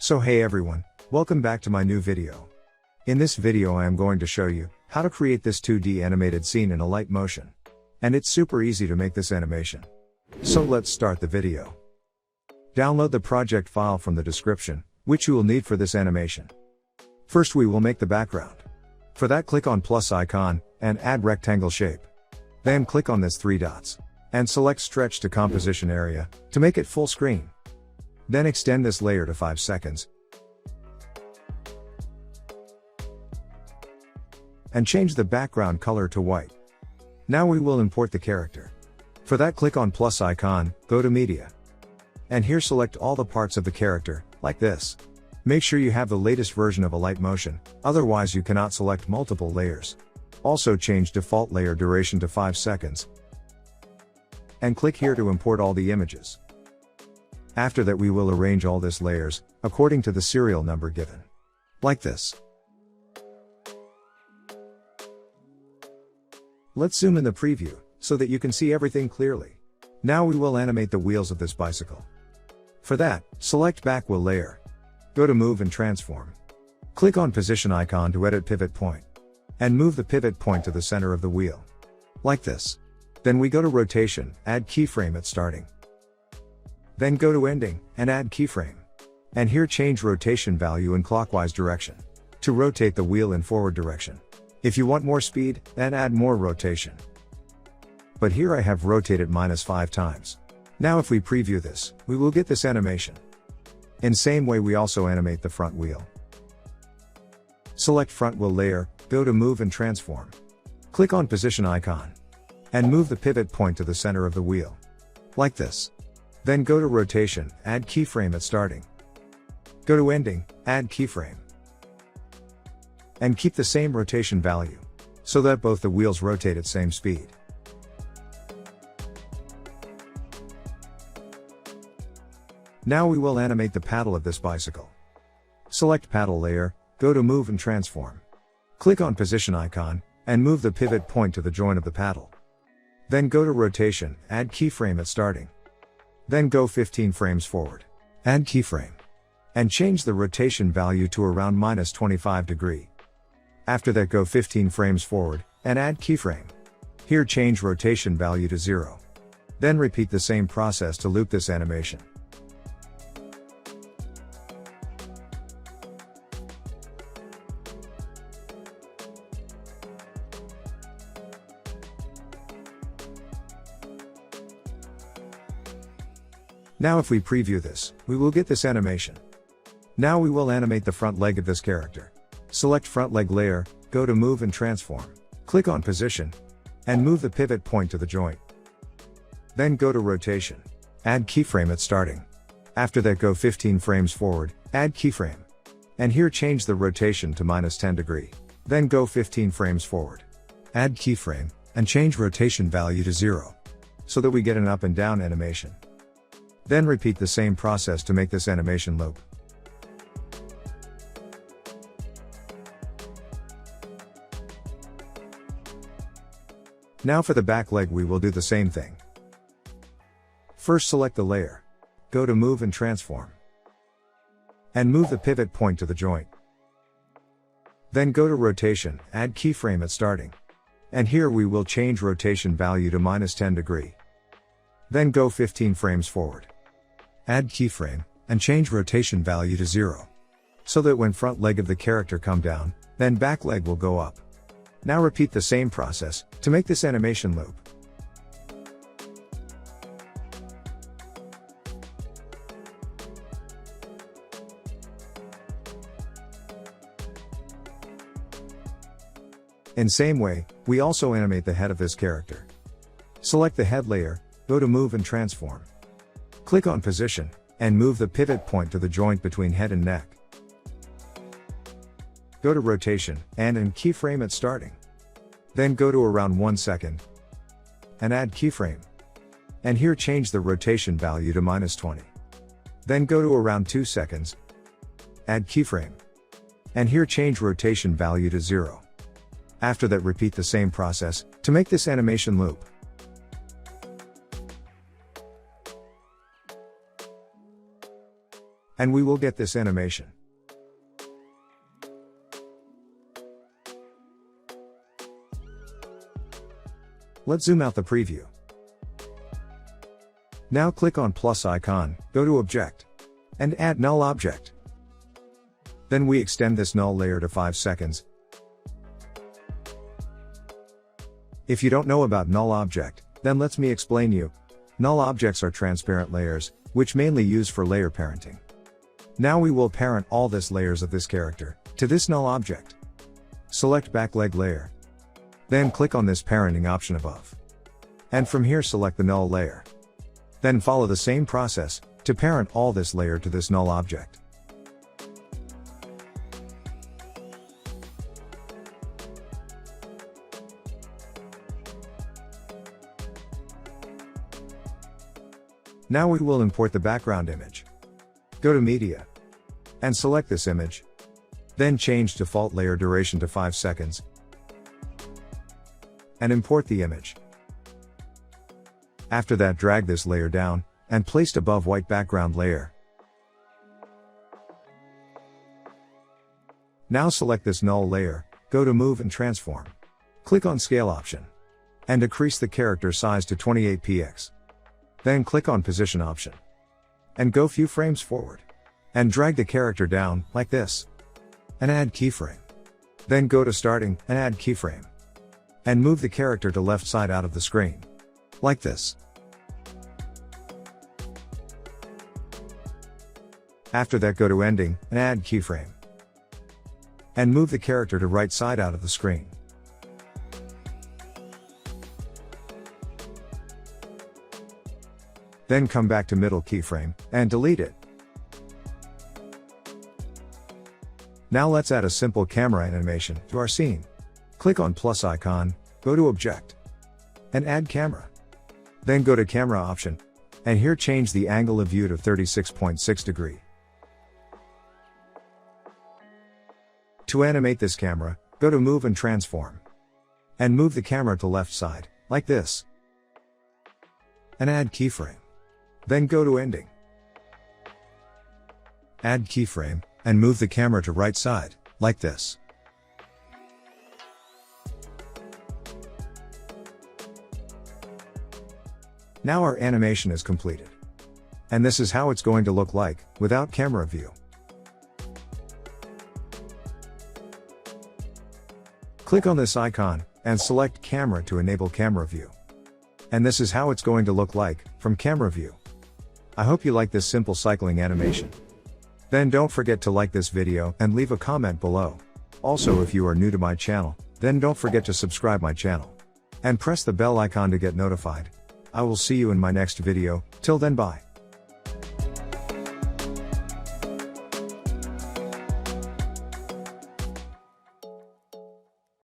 So hey everyone, welcome back to my new video. In this video I am going to show you how to create this 2D animated scene in Alight motion. And it's super easy to make this animation. So let's start the video. Download the project file from the description, which you will need for this animation. First we will make the background. For that click on plus icon, and add rectangle shape. Then click on this 3 dots. And select stretch to composition area, to make it full screen. Then extend this layer to 5 seconds. And change the background color to white. Now we will import the character. For that click on plus icon, go to media. And here select all the parts of the character, like this. Make sure you have the latest version of Alight motion, otherwise you cannot select multiple layers. Also change default layer duration to 5 seconds. And click here to import all the images. After that we will arrange all these layers, according to the serial number given. Like this. Let's zoom in the preview, so that you can see everything clearly. Now we will animate the wheels of this bicycle. For that, select back wheel layer. Go to move and transform. Click on position icon to edit pivot point. And move the pivot point to the center of the wheel. Like this. Then we go to rotation, add keyframe at starting. Then go to ending, and add keyframe. And here change rotation value in clockwise direction. To rotate the wheel in forward direction. If you want more speed, then add more rotation. But here I have rotated -5 times. Now if we preview this, we will get this animation. In same way we also animate the front wheel. Select front wheel layer, go to move and transform. Click on position icon. And move the pivot point to the center of the wheel. Like this. Then go to rotation, add keyframe at starting. Go to ending, add keyframe. And keep the same rotation value. So that both the wheels rotate at same speed. Now we will animate the paddle of this bicycle. Select paddle layer, go to move and transform. Click on position icon, and move the pivot point to the joint of the paddle. Then go to rotation, add keyframe at starting. Then go 15 frames forward. Add keyframe. And change the rotation value to around -25 degree. After that go 15 frames forward, and add keyframe. Here change rotation value to 0. Then repeat the same process to loop this animation. Now if we preview this, we will get this animation. Now we will animate the front leg of this character. Select front leg layer, go to move and transform. Click on position. And move the pivot point to the joint. Then go to rotation. Add keyframe at starting. After that go 15 frames forward, add keyframe. And here change the rotation to -10 degree. Then go 15 frames forward. Add keyframe, and change rotation value to 0. So that we get an up and down animation. Then repeat the same process to make this animation loop. Now for the back leg we will do the same thing. First select the layer. Go to move and transform. And move the pivot point to the joint. Then go to rotation, add keyframe at starting. And here we will change rotation value to -10 degree. Then go 15 frames forward. Add keyframe, and change rotation value to 0. So that when front leg of the character come down, then back leg will go up. Now repeat the same process, to make this animation loop. In same way, we also animate the head of this character. Select the head layer, go to move and transform. Click on position, and move the pivot point to the joint between head and neck. Go to rotation, and keyframe at starting. Then go to around 1 second. And add keyframe. And here change the rotation value to -20. Then go to around 2 seconds. Add keyframe. And here change rotation value to 0. After that repeat the same process, to make this animation loop. And we will get this animation. Let's zoom out the preview. Now click on plus icon, go to Object, and add Null Object. Then we extend this null layer to 5 seconds. If you don't know about Null Object, then let me explain you. Null objects are transparent layers, which mainly use for layer parenting. Now we will parent all this layers of this character to this null object. Select back leg layer. Then click on this parenting option above. And from here select the null layer. Then follow the same process to parent all this layer to this null object. Now we will import the background image. Go to Media. And select this image. Then change default layer duration to 5 seconds. And import the image. After that, drag this layer down, and place it above white background layer. Now select this null layer, go to Move and Transform. Click on Scale option. And decrease the character size to 28px. Then click on Position option. And go few frames forward. And drag the character down, like this. And add keyframe. Then go to Starting, and add keyframe. And move the character to left side out of the screen. Like this. After that, go to Ending, and add keyframe. And move the character to right side out of the screen. Then come back to middle keyframe, and delete it. Now let's add a simple camera animation to our scene. Click on plus icon, go to Object, and add Camera. Then go to Camera option, and here change the angle of view to 36.6 degree. To animate this camera, go to Move and Transform. And move the camera to left side, like this. And add keyframe. Then go to Ending. Add keyframe, and move the camera to right side, like this. Now our animation is completed. And this is how it's going to look like, without camera view. Click on this icon, and select Camera to enable camera view. And this is how it's going to look like, from camera view. I hope you like this simple cycling animation. Then don't forget to like this video and leave a comment below. Also, if you are new to my channel, then don't forget to subscribe my channel. And press the bell icon to get notified. I will see you in my next video. Till then, bye.